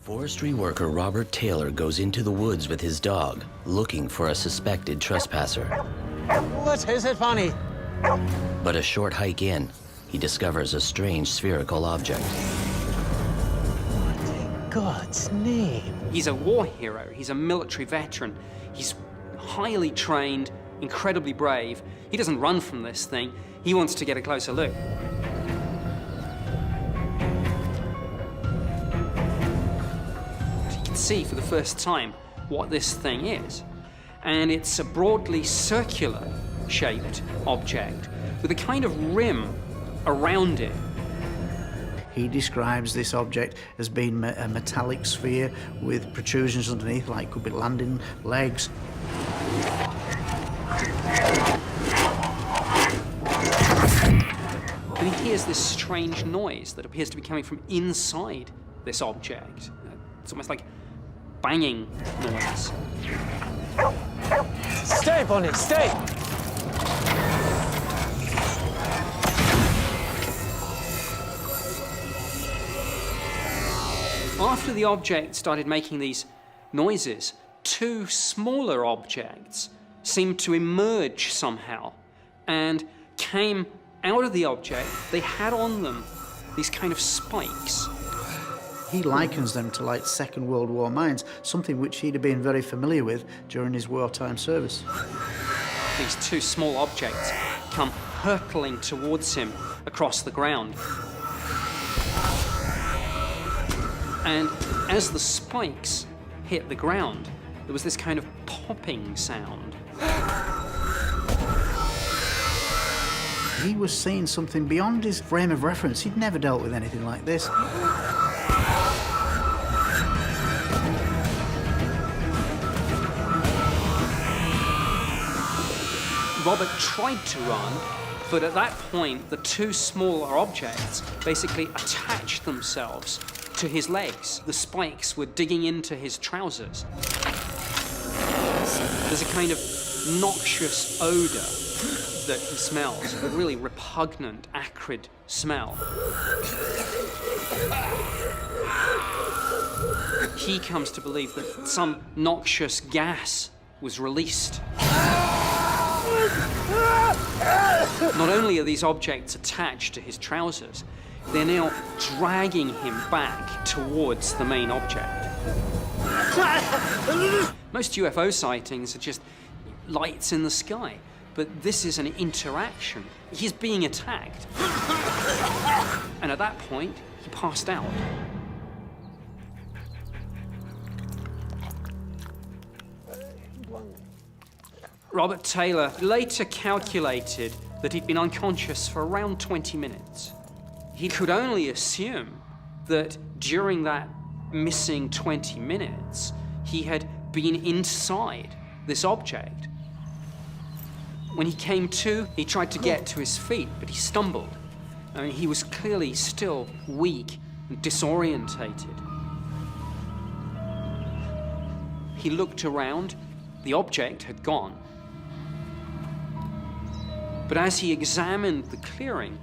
Forestry worker Robert Taylor goes into the woods with his dog, looking for a suspected trespasser. What is it, Bonnie? But a short hike in, he discovers a strange spherical object. What in God's name? He's a war hero. He's a military veteran. He's highly trained, incredibly brave. He doesn't run from this thing. He wants to get a closer look. You can see for the first time what this thing is. And it's a broadly circular shaped object with a kind of rim around it. He describes this object as being a metallic sphere with protrusions underneath, like could be landing legs. And he hears this strange noise that appears to be coming from inside this object. It's almost like banging noise. Stay, Bonnie, stay! After the object started making these noises, two smaller objects seemed to emerge somehow and came out of the object. They had on them these kind of spikes. He likens them to like Second World War mines, something which he'd have been very familiar with during his wartime service. These two small objects come hurtling towards him across the ground. And as the spikes hit the ground, there was this kind of popping sound. He was seeing something beyond his frame of reference. He'd never dealt with anything like this. Robert tried to run, but at that point, the two smaller objects basically attached themselves to his legs. The spikes were digging into his trousers. There's a kind of noxious odor that he smells, a really repugnant, acrid smell. He comes to believe that some noxious gas was released. Not only are these objects attached to his trousers, they're now dragging him back towards the main object. Most UFO sightings are just lights in the sky, but this is an interaction. He's being attacked. And at that point, he passed out. Robert Taylor later calculated that he'd been unconscious for around 20 minutes. He could only assume that during that missing 20 minutes, he had been inside this object. When he came to, he tried to get to his feet, but he stumbled. I mean, he was clearly still weak and disorientated. He looked around. The object had gone. But as he examined the clearing,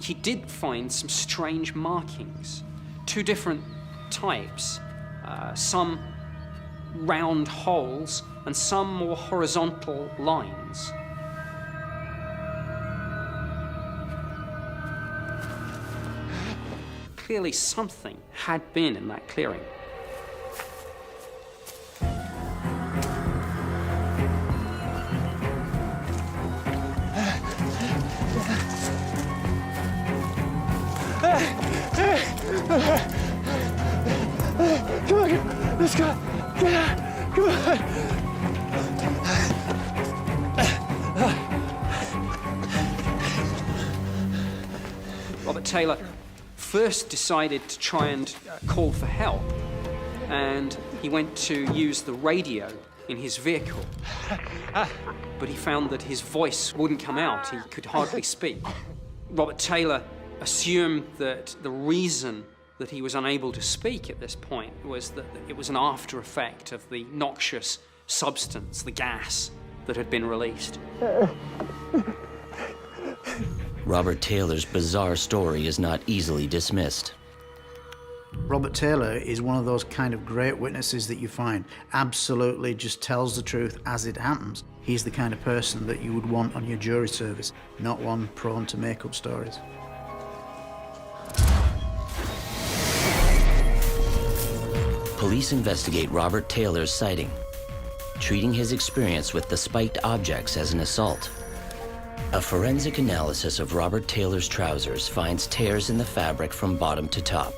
he did find some strange markings, two different types, some round holes and some more horizontal lines. Clearly something had been in that clearing. Come on, let's go. Get out. Come on. Robert Taylor first decided to try and call for help, and he went to use the radio in his vehicle. But he found that his voice wouldn't come out. He could hardly speak. Robert Taylor assumed that the reason that he was unable to speak at this point was that it was an after effect of the noxious substance, the gas, that had been released. Robert Taylor's bizarre story is not easily dismissed. Robert Taylor is one of those kind of great witnesses that you find. Absolutely just tells the truth as it happens. He's the kind of person that you would want on your jury service, not one prone to make up stories. Police investigate Robert Taylor's sighting, treating his experience with the spiked objects as an assault. A forensic analysis of Robert Taylor's trousers finds tears in the fabric from bottom to top.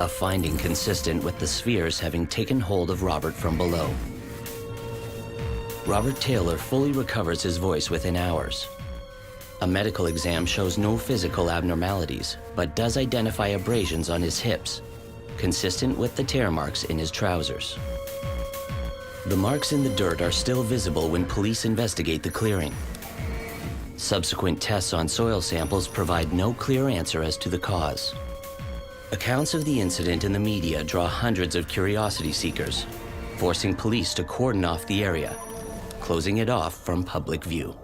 A finding consistent with the spheres having taken hold of Robert from below. Robert Taylor fully recovers his voice within hours. A medical exam shows no physical abnormalities, but does identify abrasions on his hips, consistent with the tear marks in his trousers. The marks in the dirt are still visible when police investigate the clearing. Subsequent tests on soil samples provide no clear answer as to the cause. Accounts of the incident in the media draw hundreds of curiosity seekers, forcing police to cordon off the area, closing it off from public view.